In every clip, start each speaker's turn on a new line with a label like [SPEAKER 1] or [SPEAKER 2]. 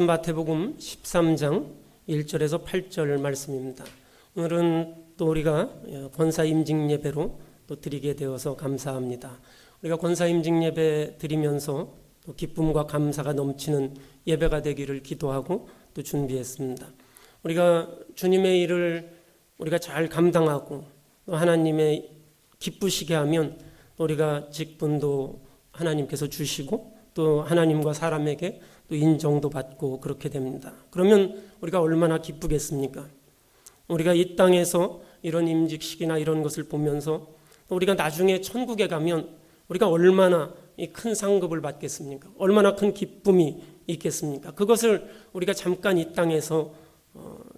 [SPEAKER 1] 마태복음 13장 1절에서 8절 말씀입니다. 오늘은 또 우리가 권사 임직 예배로 또 드리게 되어서 감사합니다. 우리가 권사 임직 예배 드리면서 또 기쁨과 감사가 넘치는 예배가 되기를 기도하고 또 준비했습니다. 우리가 주님의 일을 우리가 잘 감당하고 또 하나님의 기쁘시게 하면 우리가 직분도 하나님께서 주시고 또 하나님과 사람에게 또 인정도 받고 그렇게 됩니다. 그러면 우리가 얼마나 기쁘겠습니까? 우리가 이 땅에서 이런 임직식이나 이런 것을 보면서 우리가 나중에 천국에 가면 우리가 얼마나 큰 상급을 받겠습니까? 얼마나 큰 기쁨이 있겠습니까? 그것을 우리가 잠깐 이 땅에서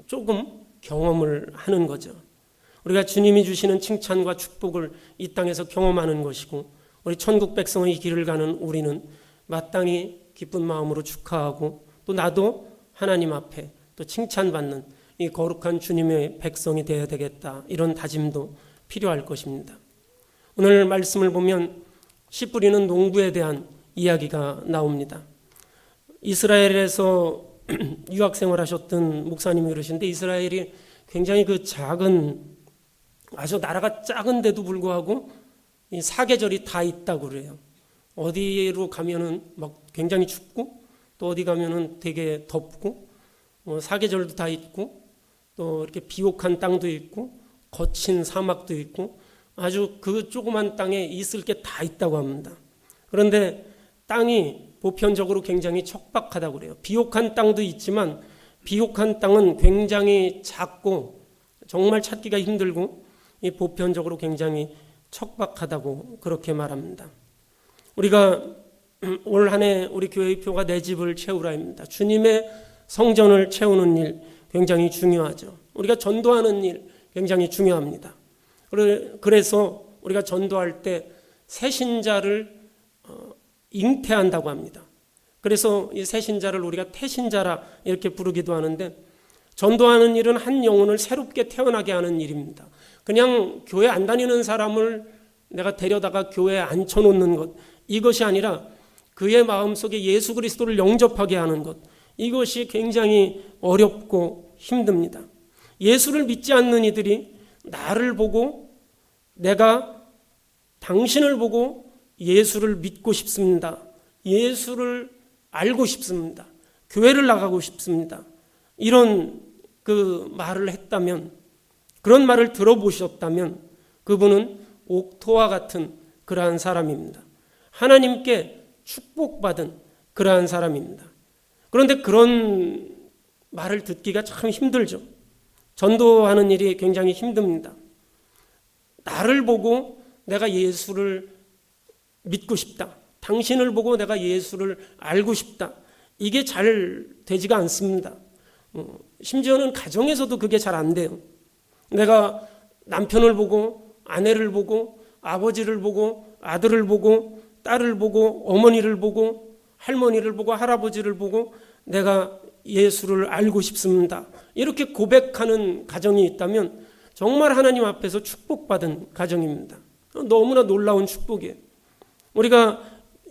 [SPEAKER 1] 조금 경험을 하는 거죠. 우리가 주님이 주시는 칭찬과 축복을 이 땅에서 경험하는 것이고 우리 천국 백성의 길을 가는 우리는 마땅히 기쁜 마음으로 축하하고 또 나도 하나님 앞에 또 칭찬받는 이 거룩한 주님의 백성이 되어야 되겠다, 이런 다짐도 필요할 것입니다. 오늘 말씀을 보면 씨 뿌리는 농부에 대한 이야기가 나옵니다. 이스라엘에서 유학생활 하셨던 목사님이 그러시는데 이스라엘이 굉장히 그 작은, 아주 나라가 작은데도 불구하고 이 사계절이 다 있다고 그래요. 어디로 가면은 막 굉장히 춥고 또 어디 가면은 되게 덥고 사계절도 다 있고 또 이렇게 비옥한 땅도 있고 거친 사막도 있고 아주 그 조그만 땅에 있을 게 다 있다고 합니다. 그런데 땅이 보편적으로 굉장히 척박하다고 그래요. 비옥한 땅도 있지만 비옥한 땅은 굉장히 작고 정말 찾기가 힘들고 이 보편적으로 굉장히 척박하다고 그렇게 말합니다. 우리가 올 한 해 우리 교회의 표가 내 집을 채우라입니다. 주님의 성전을 채우는 일 굉장히 중요하죠. 우리가 전도하는 일 굉장히 중요합니다. 그래서 우리가 전도할 때 새신자를 잉태한다고 합니다. 그래서 이 새신자를 우리가 태신자라 이렇게 부르기도 하는데, 전도하는 일은 한 영혼을 새롭게 태어나게 하는 일입니다. 그냥 교회 안 다니는 사람을 내가 데려다가 교회에 앉혀놓는 것, 이것이 아니라 그의 마음속에 예수 그리스도를 영접하게 하는 것, 이것이 굉장히 어렵고 힘듭니다. 예수를 믿지 않는 이들이 나를 보고 내가 당신을 보고 예수를 믿고 싶습니다, 예수를 알고 싶습니다, 교회를 나가고 싶습니다, 이런 그 말을 했다면, 그런 말을 들어보셨다면 그분은 옥토와 같은 그러한 사람입니다. 하나님께 축복받은 그러한 사람입니다. 그런데 그런 말을 듣기가 참 힘들죠. 전도하는 일이 굉장히 힘듭니다. 나를 보고 내가 예수를 믿고 싶다, 당신을 보고 내가 예수를 알고 싶다, 이게 잘 되지가 않습니다. 심지어는 가정에서도 그게 잘 안 돼요. 내가 남편을 보고 아내를 보고 아버지를 보고 아들을 보고 딸을 보고 어머니를 보고 할머니를 보고 할아버지를 보고 내가 예수를 알고 싶습니다, 이렇게 고백하는 가정이 있다면 정말 하나님 앞에서 축복받은 가정입니다. 너무나 놀라운 축복이에요. 우리가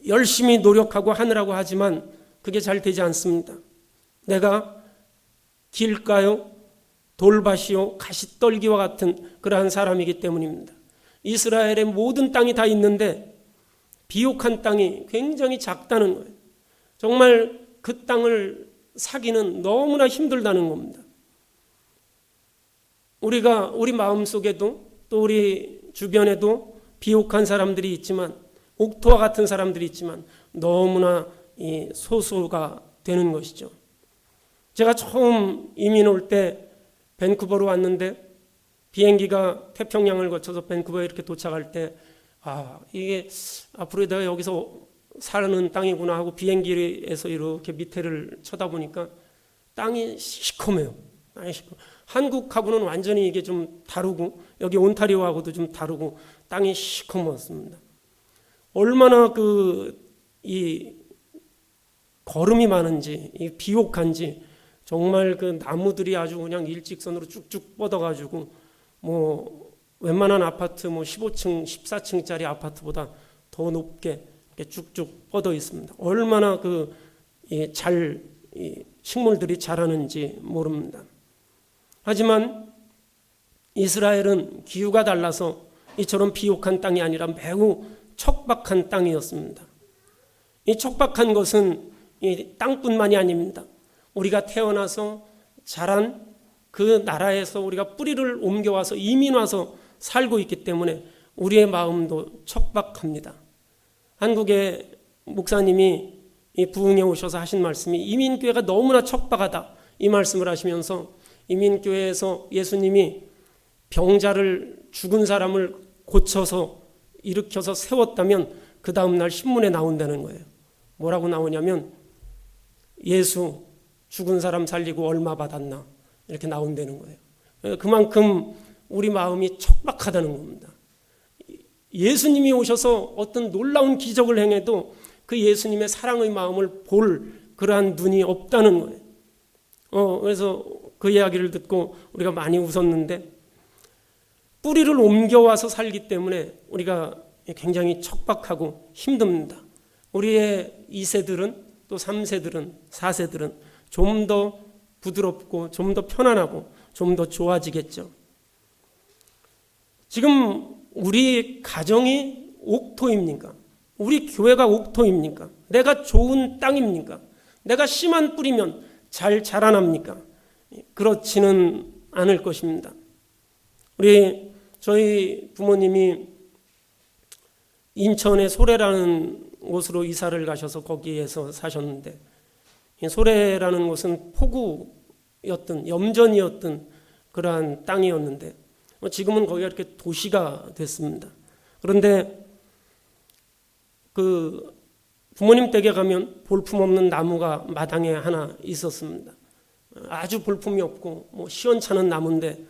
[SPEAKER 1] 열심히 노력하고 하느라고 하지만 그게 잘 되지 않습니다. 내가 길가요 돌밭이요 가시떨기와 같은 그러한 사람이기 때문입니다. 이스라엘의 모든 땅이 다 있는데 비옥한 땅이 굉장히 작다는 거예요. 정말 그 땅을 사기는 너무나 힘들다는 겁니다. 우리가 우리 마음속에도 또 우리 주변에도 비옥한 사람들이 있지만, 옥토와 같은 사람들이 있지만 너무나 소수가 되는 것이죠. 제가 처음 이민 올 때 밴쿠버로 왔는데 비행기가 태평양을 거쳐서 밴쿠버에 이렇게 도착할 때 이게 앞으로 내가 여기서 사는 땅이구나 하고 비행기에서 이렇게 밑에를 쳐다보니까 땅이 시커매요. 한국하고는 완전히 이게 좀 다르고 여기 온타리오하고도 좀 다르고 땅이 시커멓습니다. 얼마나 이 거름이 많은지, 이 비옥한지, 정말 그 나무들이 아주 그냥 일직선으로 쭉쭉 뻗어가지고 웬만한 아파트 15층, 14층짜리 아파트보다 더 높게 쭉쭉 뻗어 있습니다. 얼마나 잘 식물들이 자라는지 모릅니다. 하지만 이스라엘은 기후가 달라서 이처럼 비옥한 땅이 아니라 매우 척박한 땅이었습니다. 이 척박한 것은 이 땅뿐만이 아닙니다. 우리가 태어나서 자란 그 나라에서 우리가 뿌리를 옮겨와서 이민 와서 살고 있기 때문에 우리의 마음도 척박합니다. 한국의 목사님이 이 부흥에 오셔서 하신 말씀이 이민교회가 너무나 척박하다, 이 말씀을 하시면서 이민교회에서 예수님이 병자를, 죽은 사람을 고쳐서 일으켜서 세웠다면 그 다음날 신문에 나온다는 거예요. 뭐라고 나오냐면 예수 죽은 사람 살리고 얼마 받았나, 이렇게 나온다는 거예요. 그만큼 우리 마음이 척박하다는 겁니다. 예수님이 오셔서 어떤 놀라운 기적을 행해도 그 예수님의 사랑의 마음을 볼 그러한 눈이 없다는 거예요. 그래서 그 이야기를 듣고 우리가 많이 웃었는데, 뿌리를 옮겨와서 살기 때문에 우리가 굉장히 척박하고 힘듭니다. 우리의 2세들은 또 3세들은 4세들은 좀 더 부드럽고 좀 더 편안하고 좀 더 좋아지겠죠. 지금 우리 가정이 옥토입니까? 우리 교회가 옥토입니까? 내가 좋은 땅입니까? 내가 씨만 뿌리면 잘 자라납니까? 그렇지는 않을 것입니다. 저희 부모님이 인천의 소래라는 곳으로 이사를 가셔서 거기에서 사셨는데, 소래라는 곳은 포구였던, 염전이었던 그러한 땅이었는데 지금은 거기가 이렇게 도시가 됐습니다. 그런데 그 부모님 댁에 가면 볼품없는 나무가 마당에 하나 있었습니다. 아주 볼품이 없고 시원찮은 나무인데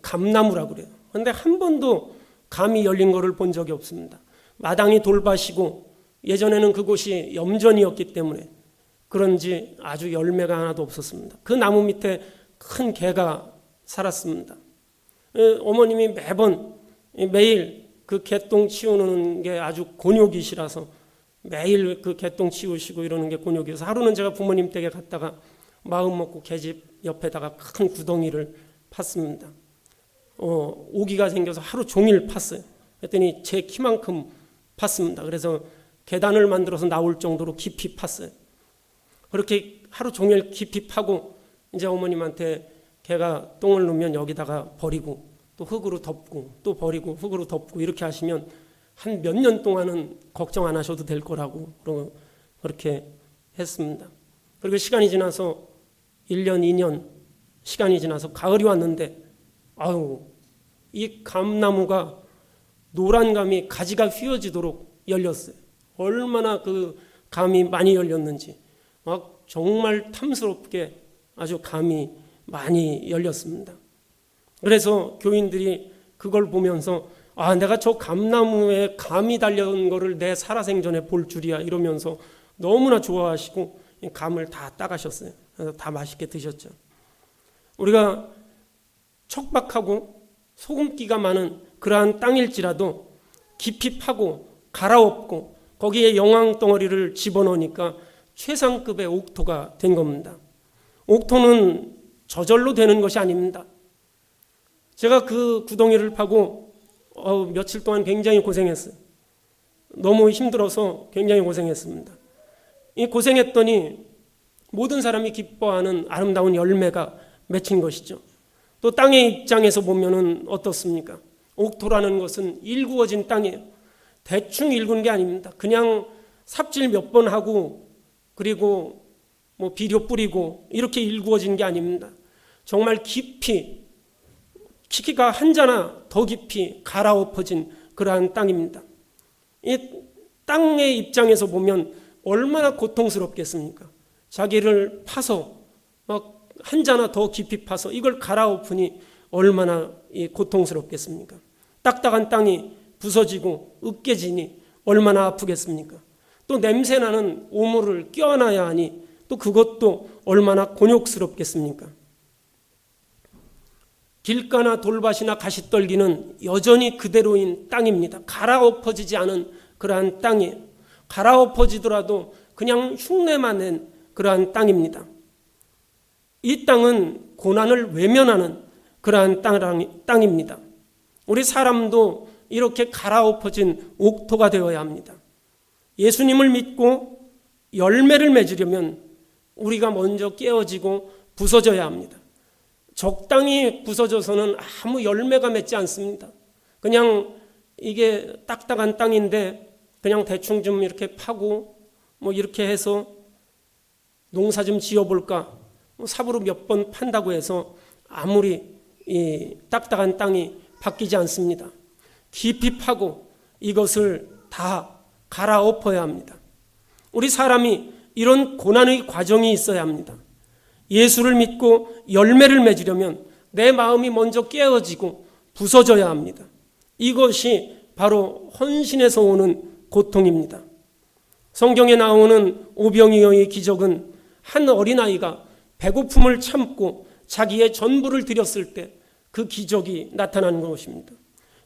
[SPEAKER 1] 감나무라고 그래요. 그런데 한 번도 감이 열린 것을 본 적이 없습니다. 마당이 돌밭이고 예전에는 그곳이 염전이었기 때문에 그런지 아주 열매가 하나도 없었습니다. 그 나무 밑에 큰 개가 살았습니다. 어머님이 매일 그 개똥 치우는 게 아주 곤욕이시라서 매일 그 개똥 치우시고 이러는 게 곤욕이어서 하루는 제가 부모님 댁에 갔다가 마음 먹고 개집 옆에다가 큰 구덩이를 팠습니다. 오기가 생겨서 하루 종일 팠어요. 그랬더니 제 키만큼 팠습니다. 그래서 계단을 만들어서 나올 정도로 깊이 팠어요. 그렇게 하루 종일 깊이 파고 이제 어머님한테 개가 똥을 누면 여기다가 버리고 또 흙으로 덮고 또 버리고 흙으로 덮고 이렇게 하시면 한 몇 년 동안은 걱정 안 하셔도 될 거라고 그렇게 했습니다. 그리고 시간이 지나서 1년, 2년 시간이 지나서 가을이 왔는데 이 감나무가 노란 감이 가지가 휘어지도록 열렸어요. 얼마나 그 감이 많이 열렸는지 막 정말 탐스럽게 아주 감이 많이 열렸습니다. 그래서 교인들이 그걸 보면서 내가 저 감나무에 감이 달려온 거를 내 살아생전에 볼 줄이야 이러면서 너무나 좋아하시고 감을 다 따가셨어요. 그래서 다 맛있게 드셨죠. 우리가 척박하고 소금기가 많은 그러한 땅일지라도 깊이 파고 갈아엎고 거기에 영앙덩어리를 집어넣으니까 최상급의 옥토가 된 겁니다. 옥토는 저절로 되는 것이 아닙니다. 제가 그 구덩이를 파고 며칠 동안 굉장히 고생했어요. 너무 힘들어서 굉장히 고생했습니다. 이 고생했더니 모든 사람이 기뻐하는 아름다운 열매가 맺힌 것이죠. 또 땅의 입장에서 보면은 어떻습니까? 옥토라는 것은 일구어진 땅이에요. 대충 일군 게 아닙니다. 그냥 삽질 몇 번 하고 그리고 비료 뿌리고 이렇게 일구어진 게 아닙니다. 정말 깊이 키가 한 자나 더 깊이 갈아엎어진 그러한 땅입니다. 이 땅의 입장에서 보면 얼마나 고통스럽겠습니까? 자기를 파서 막 한 자나 더 깊이 파서 이걸 갈아엎으니 얼마나 고통스럽겠습니까? 딱딱한 땅이 부서지고 으깨지니 얼마나 아프겠습니까? 또 냄새나는 오물을 껴안아야 하니 또 그것도 얼마나 곤욕스럽겠습니까? 길가나 돌밭이나 가시떨기는 여전히 그대로인 땅입니다. 갈아엎어지지 않은 그러한 땅이에요. 갈아엎어지더라도 그냥 흉내만 낸 그러한 땅입니다. 이 땅은 고난을 외면하는 그러한 땅입니다. 우리 사람도 이렇게 갈아엎어진 옥토가 되어야 합니다. 예수님을 믿고 열매를 맺으려면 우리가 먼저 깨어지고 부서져야 합니다. 적당히 부서져서는 아무 열매가 맺지 않습니다. 그냥 이게 딱딱한 땅인데 그냥 대충 좀 이렇게 파고 뭐 이렇게 해서 농사 좀 지어볼까, 삽으로 몇 번 판다고 해서 아무리 이 딱딱한 땅이 바뀌지 않습니다. 깊이 파고 이것을 다 갈아엎어야 합니다. 우리 사람이 이런 고난의 과정이 있어야 합니다. 예수를 믿고 열매를 맺으려면 내 마음이 먼저 깨어지고 부서져야 합니다. 이것이 바로 헌신에서 오는 고통입니다. 성경에 나오는 오병이어의 기적은 한 어린아이가 배고픔을 참고 자기의 전부를 드렸을 때 그 기적이 나타나는 것입니다.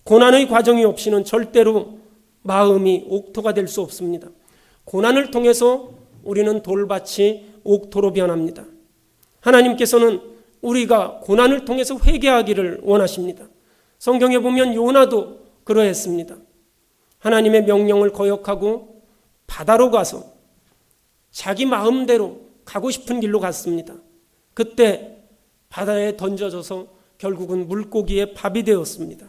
[SPEAKER 1] 고난의 과정이 없이는 절대로 마음이 옥토가 될 수 없습니다. 고난을 통해서 우리는 돌밭이 옥토로 변합니다. 하나님께서는 우리가 고난을 통해서 회개하기를 원하십니다. 성경에 보면 요나도 그러했습니다. 하나님의 명령을 거역하고 바다로 가서 자기 마음대로 가고 싶은 길로 갔습니다. 그때 바다에 던져져서 결국은 물고기의 밥이 되었습니다.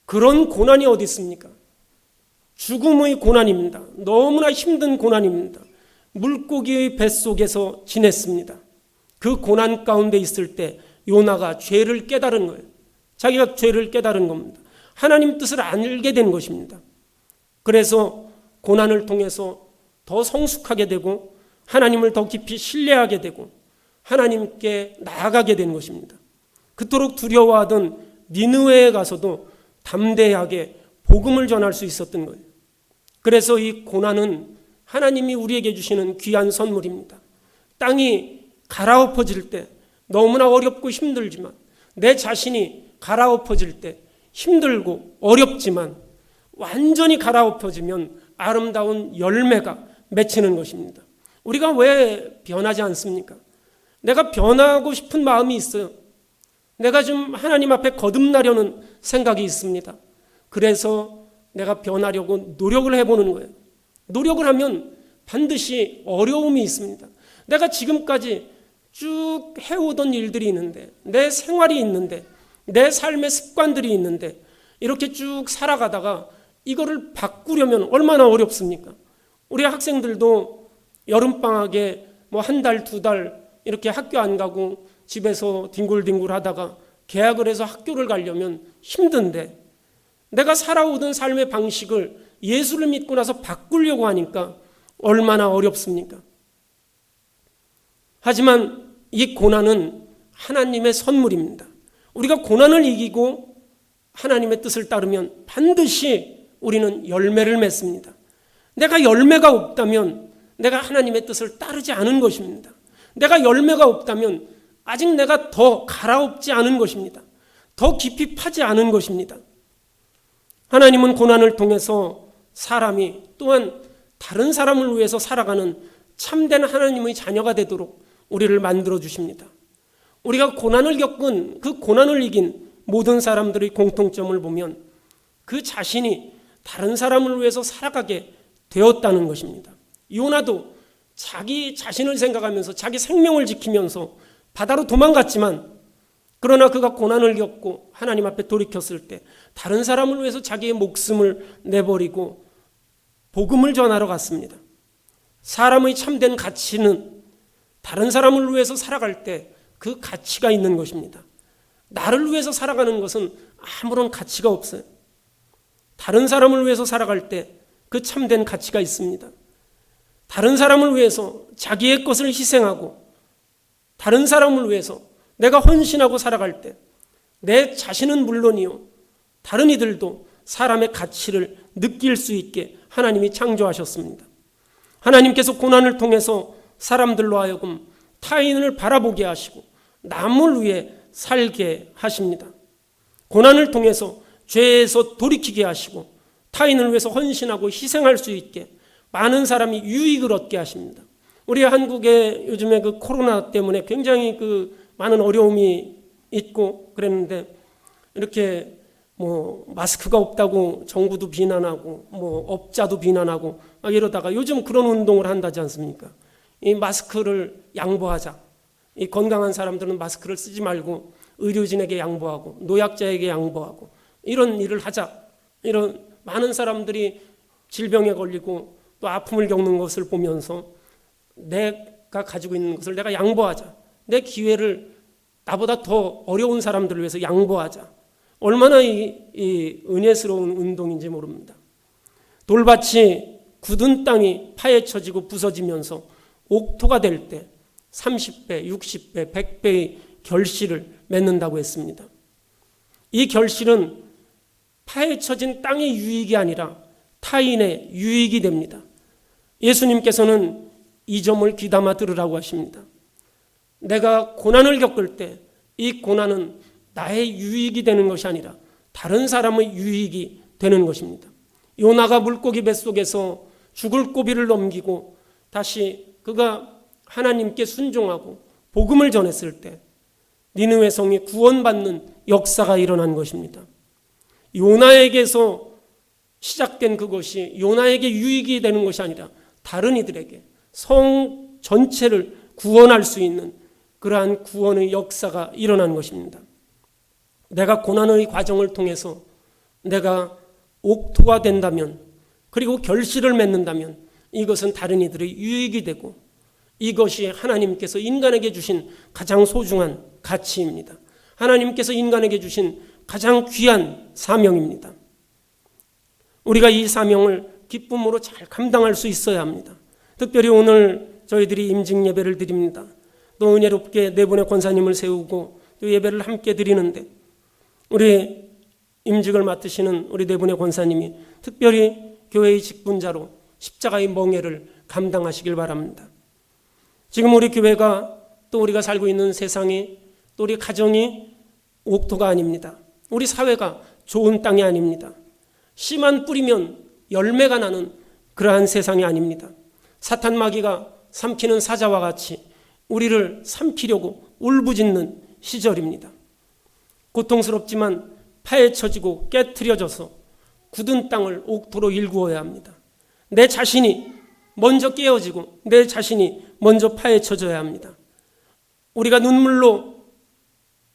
[SPEAKER 1] 그런 고난이 어디 있습니까? 죽음의 고난입니다. 너무나 힘든 고난입니다. 물고기의 뱃속에서 지냈습니다. 그 고난 가운데 있을 때 요나가 죄를 깨달은 거예요. 자기가 죄를 깨달은 겁니다. 하나님 뜻을 알게 된 것입니다. 그래서 고난을 통해서 더 성숙하게 되고 하나님을 더 깊이 신뢰하게 되고 하나님께 나아가게 된 것입니다. 그토록 두려워하던 니느웨에 가서도 담대하게 복음을 전할 수 있었던 거예요. 그래서 이 고난은 하나님이 우리에게 주시는 귀한 선물입니다. 땅이 갈아엎어질 때 너무나 어렵고 힘들지만, 내 자신이 갈아엎어질 때 힘들고 어렵지만 완전히 갈아엎어지면 아름다운 열매가 맺히는 것입니다. 우리가 왜 변하지 않습니까? 내가 변하고 싶은 마음이 있어요. 내가 좀 하나님 앞에 거듭나려는 생각이 있습니다. 그래서 내가 변하려고 노력을 해보는 거예요. 노력을 하면 반드시 어려움이 있습니다. 내가 지금까지 쭉 해오던 일들이 있는데, 내 생활이 있는데, 내 삶의 습관들이 있는데, 이렇게 쭉 살아가다가 이거를 바꾸려면 얼마나 어렵습니까? 우리 학생들도 여름방학에 뭐 한 달, 두 달 이렇게 학교 안 가고 집에서 뒹굴뒹굴 하다가 개학을 해서 학교를 가려면 힘든데, 내가 살아오던 삶의 방식을 예수를 믿고 나서 바꾸려고 하니까 얼마나 어렵습니까? 하지만 이 고난은 하나님의 선물입니다. 우리가 고난을 이기고 하나님의 뜻을 따르면 반드시 우리는 열매를 맺습니다. 내가 열매가 없다면 내가 하나님의 뜻을 따르지 않은 것입니다. 내가 열매가 없다면 아직 내가 더 갈아엎지 않은 것입니다. 더 깊이 파지 않은 것입니다. 하나님은 고난을 통해서 사람이 또한 다른 사람을 위해서 살아가는 참된 하나님의 자녀가 되도록 우리를 만들어 주십니다. 우리가 고난을 겪은 그 고난을 이긴 모든 사람들의 공통점을 보면 그 자신이 다른 사람을 위해서 살아가게 되었다는 것입니다. 요나도 자기 자신을 생각하면서 자기 생명을 지키면서 바다로 도망갔지만, 그러나 그가 고난을 겪고 하나님 앞에 돌이켰을 때 다른 사람을 위해서 자기의 목숨을 내버리고 복음을 전하러 갔습니다. 사람의 참된 가치는 다른 사람을 위해서 살아갈 때 그 가치가 있는 것입니다. 나를 위해서 살아가는 것은 아무런 가치가 없어요. 다른 사람을 위해서 살아갈 때 그 참된 가치가 있습니다. 다른 사람을 위해서 자기의 것을 희생하고 다른 사람을 위해서 내가 헌신하고 살아갈 때 내 자신은 물론이요, 다른 이들도 사람의 가치를 느낄 수 있게 하나님이 창조하셨습니다. 하나님께서 고난을 통해서 사람들로 하여금 타인을 바라보게 하시고 남을 위해 살게 하십니다. 고난을 통해서 죄에서 돌이키게 하시고 타인을 위해서 헌신하고 희생할 수 있게 많은 사람이 유익을 얻게 하십니다. 우리 한국에 요즘에 그 코로나 때문에 굉장히 그 많은 어려움이 있고 그랬는데, 이렇게 뭐 마스크가 없다고 정부도 비난하고 뭐 업자도 비난하고 막 이러다가 요즘 그런 운동을 한다지 않습니까? 이 마스크를 양보하자. 이 건강한 사람들은 마스크를 쓰지 말고 의료진에게 양보하고 노약자에게 양보하고 이런 일을 하자. 이런 많은 사람들이 질병에 걸리고 또 아픔을 겪는 것을 보면서 내가 가지고 있는 것을 내가 양보하자. 내 기회를 나보다 더 어려운 사람들을 위해서 양보하자. 얼마나 이 은혜스러운 운동인지 모릅니다. 돌밭이 굳은 땅이 파헤쳐지고 부서지면서 옥토가 될 때 30배, 60배, 100배의 결실을 맺는다고 했습니다. 이 결실은 파헤쳐진 땅의 유익이 아니라 타인의 유익이 됩니다. 예수님께서는 이 점을 귀담아 들으라고 하십니다. 내가 고난을 겪을 때 이 고난은 나의 유익이 되는 것이 아니라 다른 사람의 유익이 되는 것입니다. 요나가 물고기 뱃속에서 죽을 고비를 넘기고 다시 그가 하나님께 순종하고 복음을 전했을 때 니느웨 성이 구원받는 역사가 일어난 것입니다. 요나에게서 시작된 그것이 요나에게 유익이 되는 것이 아니라 다른 이들에게 성 전체를 구원할 수 있는 그러한 구원의 역사가 일어난 것입니다. 내가 고난의 과정을 통해서 내가 옥토가 된다면, 그리고 결실을 맺는다면 이것은 다른 이들의 유익이 되고 이것이 하나님께서 인간에게 주신 가장 소중한 가치입니다. 하나님께서 인간에게 주신 가장 귀한 사명입니다. 우리가 이 사명을 기쁨으로 잘 감당할 수 있어야 합니다. 특별히 오늘 저희들이 임직 예배를 드립니다. 또 은혜롭게 네 분의 권사님을 세우고 또 예배를 함께 드리는데, 우리 임직을 맡으시는 우리 네 분의 권사님이 특별히 교회의 직분자로 십자가의 멍에를 감당하시길 바랍니다. 지금 우리 교회가 또 우리가 살고 있는 세상이 또 우리 가정이 옥토가 아닙니다. 우리 사회가 좋은 땅이 아닙니다. 씨만 뿌리면 열매가 나는 그러한 세상이 아닙니다. 사탄 마귀가 삼키는 사자와 같이 우리를 삼키려고 울부짖는 시절입니다. 고통스럽지만 파헤쳐지고 깨트려져서 굳은 땅을 옥토로 일구어야 합니다. 내 자신이 먼저 깨어지고 내 자신이 먼저 파헤쳐져야 합니다. 우리가 눈물로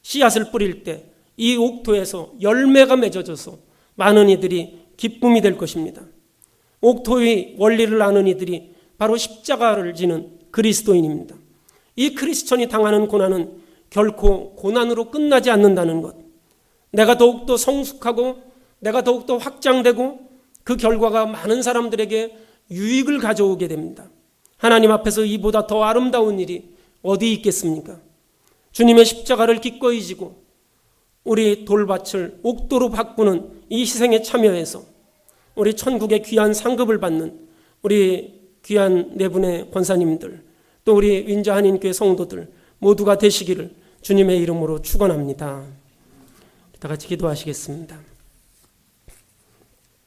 [SPEAKER 1] 씨앗을 뿌릴 때 이 옥토에서 열매가 맺어져서 많은 이들이 기쁨이 될 것입니다. 옥토의 원리를 아는 이들이 바로 십자가를 지는 그리스도인입니다. 이 크리스천이 당하는 고난은 결코 고난으로 끝나지 않는다는 것, 내가 더욱더 성숙하고 내가 더욱더 확장되고 그 결과가 많은 사람들에게 유익을 가져오게 됩니다. 하나님 앞에서 이보다 더 아름다운 일이 어디 있겠습니까? 주님의 십자가를 기꺼이 지고 우리 돌밭을 옥토로 바꾸는 이 희생에 참여해서 우리 천국의 귀한 상급을 받는 우리 귀한 네 분의 권사님들, 또 우리 윈자 한인교회 성도들 모두가 되시기를 주님의 이름으로 축원합니다. 다 같이 기도하시겠습니다.